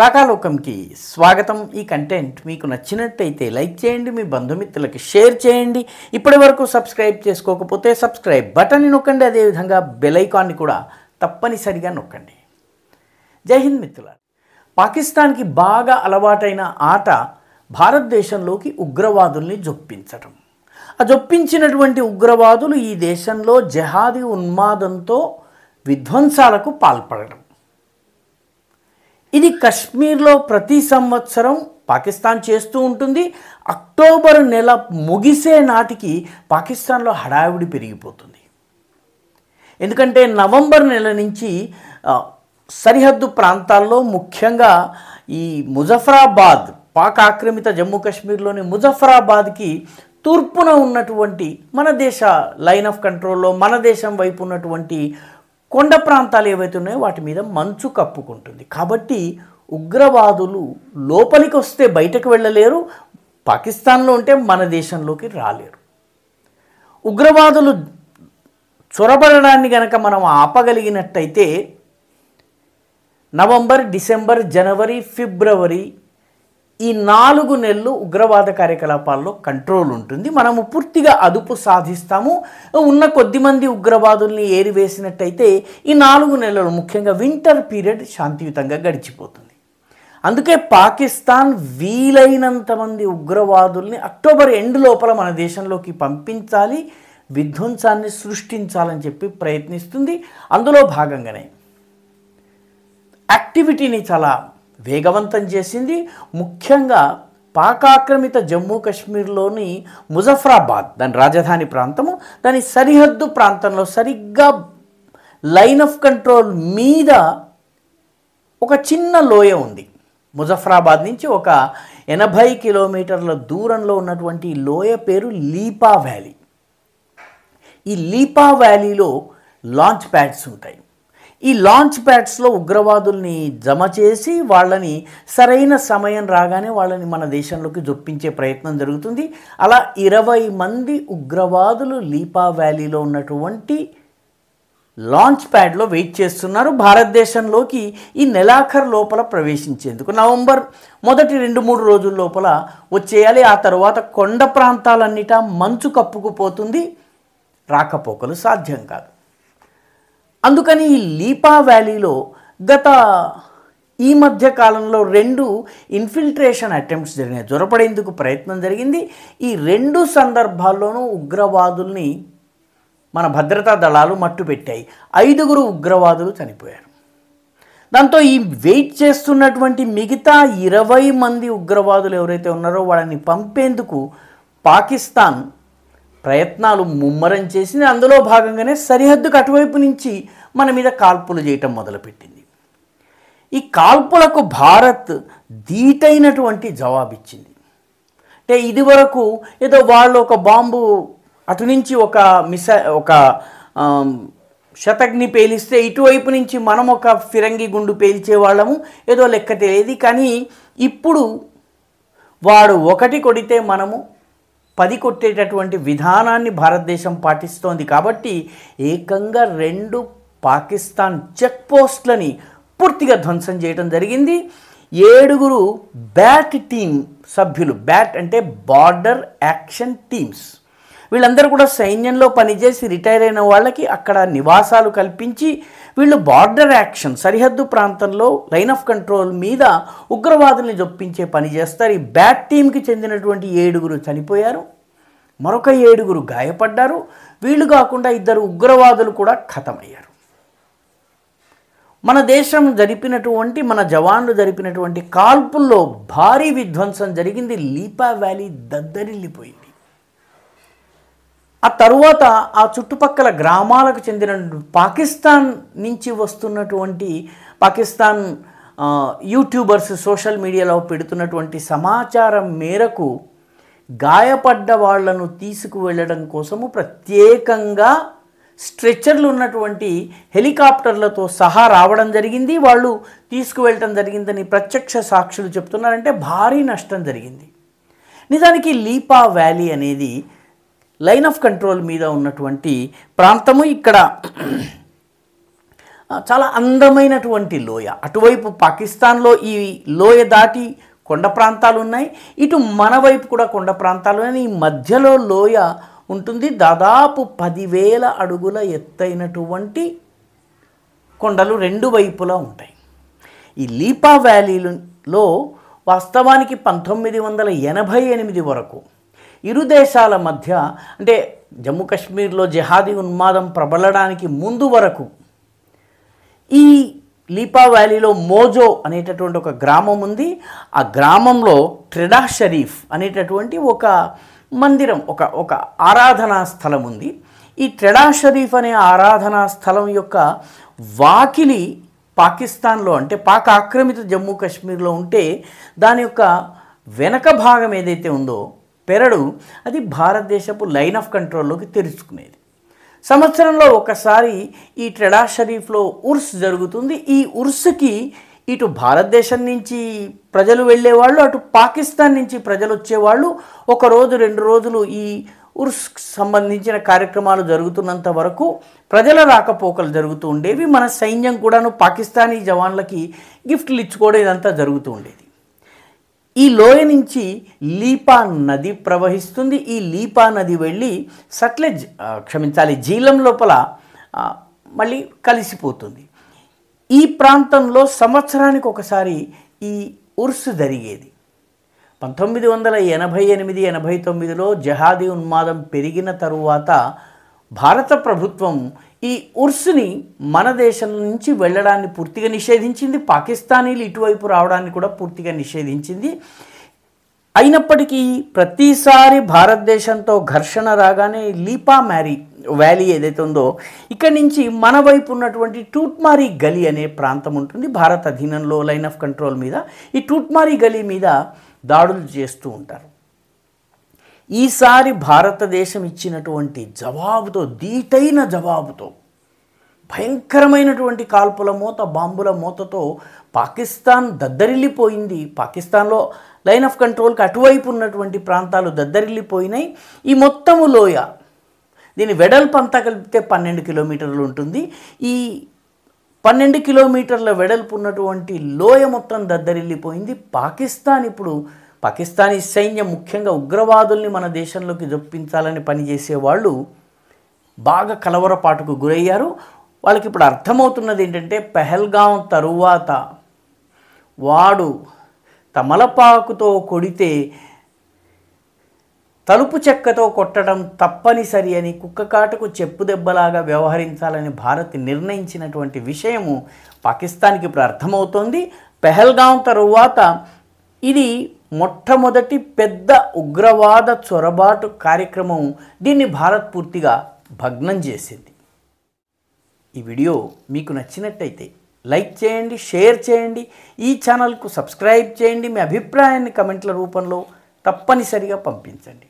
రాకాలోకంకి స్వాగతం. ఈ కంటెంట్ మీకు నచ్చినట్టయితే లైక్ చేయండి, మీ బంధుమిత్రులకి షేర్ చేయండి. ఇప్పటివరకు సబ్స్క్రైబ్ చేసుకోకపోతే సబ్స్క్రైబ్ బటన్ని నొక్కండి, అదేవిధంగా బెల్ ఐకాన్ని కూడా తప్పనిసరిగా నొక్కండి. జై హింద్ మిత్రులారా. పాకిస్తాన్కి బాగా అలవాటైన ఆట భారతదేశంలోకి ఉగ్రవాదుల్ని జొప్పించటం. ఆ జొప్పించినటువంటి ఉగ్రవాదులు ఈ దేశంలో జహాదీ ఉన్మాదంతో విధ్వంసాలకు పాల్పడటం. ఇది కశ్మీర్లో ప్రతి సంవత్సరం పాకిస్తాన్ చేస్తూ ఉంటుంది. అక్టోబర్ నెల ముగిసే నాటికి పాకిస్తాన్లో హడావిడి పెరిగిపోతుంది. ఎందుకంటే నవంబర్ నెల నుంచి సరిహద్దు ప్రాంతాల్లో ముఖ్యంగా ఈ ముజఫరాబాద్, పాక్ ఆక్రమిత జమ్మూ కాశ్మీర్లోని ముజఫరాబాద్కి తూర్పున ఉన్నటువంటి మన దేశ లైన్ ఆఫ్ కంట్రోల్లో మన దేశం వైపు ఉన్నటువంటి కొండ ప్రాంతాలు ఏవైతే ఉన్నాయో వాటి మీద మంచు కప్పుకుంటుంది. కాబట్టి ఉగ్రవాదులు లోపలికి వస్తే బయటకు వెళ్ళలేరు, పాకిస్తాన్లో ఉంటే మన దేశంలోకి రాలేరు. ఉగ్రవాదులు చొరబడడాన్ని గనక మనం ఆపగలిగినట్టయితే నవంబర్, డిసెంబర్, జనవరి, ఫిబ్రవరి ఈ 4 నెలలు ఉగ్రవాద కార్యకలాపాల్లో కంట్రోల్ ఉంటుంది. మనము పూర్తిగా అదుపు సాధిస్తాము. ఉన్న కొద్దిమంది ఉగ్రవాదుల్ని ఏరివేసినట్టయితే ఈ 4 నెలలు ముఖ్యంగా వింటర్ పీరియడ్ శాంతియుతంగా గడిచిపోతుంది. అందుకే పాకిస్తాన్ వీలైనంత మంది ఉగ్రవాదుల్ని అక్టోబర్ ఎండ్ లోపల మన దేశంలోకి పంపించాలి, విధ్వంసాన్ని సృష్టించాలని చెప్పి ప్రయత్నిస్తుంది. అందులో భాగంగానే యాక్టివిటీని చాలా వేగవంతం చేసింది. ముఖ్యంగా పాక్ ఆక్రమిత జమ్మూ కాశ్మీర్లోని ముజఫరాబాద్, దాని రాజధాని ప్రాంతము, దాని సరిహద్దు ప్రాంతంలో సరిగ్గా లైన్ ఆఫ్ కంట్రోల్ మీద ఒక చిన్న లోయ ఉంది. ముజఫరాబాద్ నుంచి ఒక 80 కిలోమీటర్ల దూరంలో ఉన్నటువంటి లోయ పేరు లీపా వ్యాలీ. ఈ లీపా వ్యాలీలో లాంచ్ ప్యాడ్స్ ఉంటాయి. ఈ లాంచ్ ప్యాడ్స్లో ఉగ్రవాదుల్ని జమ చేసి వాళ్ళని సరైన సమయం రాగానే వాళ్ళని మన దేశంలోకి జొప్పించే ప్రయత్నం జరుగుతుంది. అలా 20 మంది ఉగ్రవాదులు లీపా వ్యాలీలో ఉన్నటువంటి లాంచ్ ప్యాడ్లో వెయిట్ చేస్తున్నారు భారతదేశంలోకి ఈ నెలాఖరు లోపల ప్రవేశించేందుకు. నవంబర్ మొదటి 2-3 రోజుల లోపల వచ్చేయాలి. ఆ తర్వాత కొండ ప్రాంతాలన్నిటా మంచు కప్పుకుపోతుంది, రాకపోకలు సాధ్యం కాదు. అందుకని ఈ లీపా వ్యాలీలో ఈ మధ్య కాలంలో 2 ఇన్ఫిల్ట్రేషన్ అటెంప్ట్స్ జరిగినాయి, జొరపడేందుకు ప్రయత్నం జరిగింది. ఈ 2 సందర్భాల్లోనూ ఉగ్రవాదుల్ని మన భద్రతా దళాలు మట్టుపెట్టాయి. 5 ఉగ్రవాదులు చనిపోయారు. దాంతో ఈ వెయిట్ చేస్తున్నటువంటి మిగతా 20 మంది ఉగ్రవాదులు ఎవరైతే ఉన్నారో వాళ్ళని పంపేందుకు పాకిస్తాన్ ప్రయత్నాలు ముమ్మరం చేసింది. అందులో భాగంగానే సరిహద్దుకు అటువైపు నుంచి మన మీద కాల్పులు చేయటం మొదలుపెట్టింది. ఈ కాల్పులకు భారత్ ధీటైనటువంటి జవాబిచ్చింది. అంటే ఇదివరకు ఏదో వాళ్ళు ఒక బాంబు అటు నుంచి ఒక శతగ్ని పేలిస్తే ఇటువైపు నుంచి మనం ఒక ఫిరంగి గుండు పేల్చేవాళ్ళము, ఏదో లెక్క తెలియదు. కానీ ఇప్పుడు వాడు 1 కొడితే మనము 10 కొట్టేటటువంటి విధానాన్ని భారతదేశం పాటిస్తోంది. కాబట్టి ఏకంగా 2 పాకిస్తాన్ చెక్ పోస్ట్లని పూర్తిగా ధ్వంసం చేయడం జరిగింది. 7 బ్యాట్ టీమ్ సభ్యులు, బ్యాట్ అంటే బార్డర్ యాక్షన్ టీమ్స్, వీళ్ళందరూ కూడా సైన్యంలో పనిచేసి రిటైర్ అయిన వాళ్ళకి అక్కడ నివాసాలు కల్పించి వీళ్ళు బార్డర్ యాక్షన్, సరిహద్దు ప్రాంతంలో లైన్ ఆఫ్ కంట్రోల్ మీద ఉగ్రవాదుల్ని జొప్పించే పని చేస్తారు. ఈ బ్యాట్ టీంకి చెందినటువంటి 7 చనిపోయారు, మరొక 7 గాయపడ్డారు. వీళ్ళు కాకుండా 2 ఉగ్రవాదులు కూడా ఖతమయ్యారు. మన దేశం జరిపినటువంటి, మన జవాన్లు జరిపినటువంటి కాల్పుల్లో భారీ విధ్వంసం జరిగింది. లీపా వ్యాలీ దద్దరిల్లిపోయింది. ఆ తరువాత ఆ చుట్టుపక్కల గ్రామాలకు చెందిన పాకిస్తాన్ నుంచి వస్తున్నటువంటి పాకిస్తాన్ యూట్యూబర్స్ సోషల్ మీడియాలో పెడుతున్నటువంటి సమాచారం మేరకు గాయపడ్డ వాళ్లను తీసుకువెళ్ళడం కోసము ప్రత్యేకంగా స్ట్రెచ్చర్లు ఉన్నటువంటి హెలికాప్టర్లతో సహా రావడం జరిగింది. వాళ్ళు తీసుకువెళ్ళటం జరిగిందని ప్రత్యక్ష సాక్షులు చెప్తున్నారంటే భారీ నష్టం జరిగింది. నిజానికి లీపా వ్యాలీ అనేది లైన్ ఆఫ్ కంట్రోల్ మీద ఉన్నటువంటి ప్రాంతము. ఇక్కడ చాలా అందమైనటువంటి లోయ. అటువైపు పాకిస్తాన్లో ఈ లోయ దాటి కొండ ప్రాంతాలు ఉన్నాయి, ఇటు మన వైపు కూడా కొండ ప్రాంతాలు ఉన్నాయి. ఈ మధ్యలో లోయ ఉంటుంది. దాదాపు 10,000 అడుగుల ఎత్తైనటువంటి కొండలు రెండు వైపులా ఉంటాయి. ఈ లీపా వ్యాలీలో వాస్తవానికి 1988 వరకు ఇరు దేశాల మధ్య, అంటే జమ్మూ కాశ్మీర్లో జిహాదీ ఉన్మాదం ప్రబలడానికి ముందు వరకు ఈ లీపా వ్యాలీలో మోజో అనేటటువంటి ఒక గ్రామం ఉంది. ఆ గ్రామంలో ట్రెడా షరీఫ్ అనేటటువంటి ఒక మందిరం, ఒక ఆరాధనా స్థలం ఉంది. ఈ ట్రెడా షరీఫ్ అనే ఆరాధనా స్థలం యొక్క వాకిలి పాకిస్తాన్లో, అంటే పాక్ ఆక్రమిత జమ్మూ కాశ్మీర్లో ఉంటే దాని యొక్క వెనక భాగం ఏదైతే ఉందో పెరడు, అది భారతదేశపు లైన్ ఆఫ్ కంట్రోల్లోకి తెరుచుకునేది. సంవత్సరంలో ఒకసారి ఈ ట్రెడా షరీఫ్లో ఉర్స్ జరుగుతుంది. ఈ ఉర్స్కి ఇటు భారతదేశం నుంచి ప్రజలు వెళ్ళేవాళ్ళు, అటు పాకిస్తాన్ నుంచి ప్రజలు వచ్చేవాళ్ళు. 1 రోజు 2 రోజులు ఈ ఉర్స్ సంబంధించిన కార్యక్రమాలు జరుగుతున్నంత వరకు ప్రజల రాకపోకలు జరుగుతూ ఉండేవి. మన సైన్యం కూడాను పాకిస్తానీ జవాన్లకి గిఫ్ట్లు ఇచ్చుకోవడం ఇదంతా జరుగుతూ ఉండేది. ఈ లోయ నుంచి లీపా నది ప్రవహిస్తుంది. ఈ లీపా నది వెళ్ళి జీలం లోపల మళ్ళీ కలిసిపోతుంది. ఈ ప్రాంతంలో సంవత్సరానికి ఒకసారి ఈ ఉర్స్ జరిగేది. 1988-89లో జిహాదీ ఉన్మాదం పెరిగిన తరువాత భారత ప్రభుత్వం ఈ ఉర్స్ని మన దేశం నుంచి వెళ్ళడాన్ని పూర్తిగా నిషేధించింది. పాకిస్తానీలు ఇటువైపు రావడాన్ని కూడా పూర్తిగా నిషేధించింది. అయినప్పటికీ ప్రతిసారి భారతదేశంతో ఘర్షణ రాగానే లీపా వ్యాలీ ఏదైతే ఉందో ఇక్కడి నుంచి మన వైపు ఉన్నటువంటి టూట్మారీ గలీ అనే ప్రాంతం ఉంటుంది భారత్ అధీనంలో లైన్ ఆఫ్ కంట్రోల్ మీద. ఈ టూట్మారీ గలీ మీద దాడులు చేస్తూ ఉంటారు. ఈసారి భారతదేశం ఇచ్చినటువంటి జవాబుతో, దీటైన జవాబుతో, భయంకరమైనటువంటి కాల్పుల మూత, బాంబుల మూతతో పాకిస్తాన్ దద్దరిల్లిపోయింది. పాకిస్తాన్లో లైన్ ఆఫ్ కంట్రోల్కి అటువైపు ఉన్నటువంటి ప్రాంతాలు దద్దరిల్లిపోయినాయి. ఈ మొత్తము లోయ, దీని వెడల్పు అంతా కలిపితే 12 కిలోమీటర్లు ఉంటుంది. ఈ 12 కిలోమీటర్ల వెడల్పు ఉన్నటువంటి లోయ మొత్తం దద్దరిల్లిపోయింది. పాకిస్తానీ సైన్యం, ముఖ్యంగా ఉగ్రవాదుల్ని మన దేశంలోకి జొప్పించాలని పనిచేసేవాళ్ళు బాగా కలవరపాటుకు గురయ్యారు. వాళ్ళకి ఇప్పుడు అర్థమవుతున్నది ఏంటంటే, పెహల్గాం తరువాత వాడు తమలపాకుతో కొడితే తలుపు చెక్కతో కొట్టడం తప్పనిసరి అని, కుక్కకాటుకు చెప్పు దెబ్బలాగా వ్యవహరించాలని భారత్ నిర్ణయించినటువంటి విషయము పాకిస్తాన్కి ఇప్పుడు అర్థమవుతోంది. పెహల్గాం తరువాత ఇది మొట్టమొదటి పెద్ద ఉగ్రవాద చొరబాటు కార్యక్రమం. దీన్ని భారత్ పూర్తిగా భగ్నం చేసింది. ఈ వీడియో మీకు నచ్చినట్టయితే లైక్ చేయండి, షేర్ చేయండి, ఈ ఛానల్కు సబ్స్క్రైబ్ చేయండి. మీ అభిప్రాయాన్ని కమెంట్ల రూపంలో తప్పనిసరిగా పంపించండి.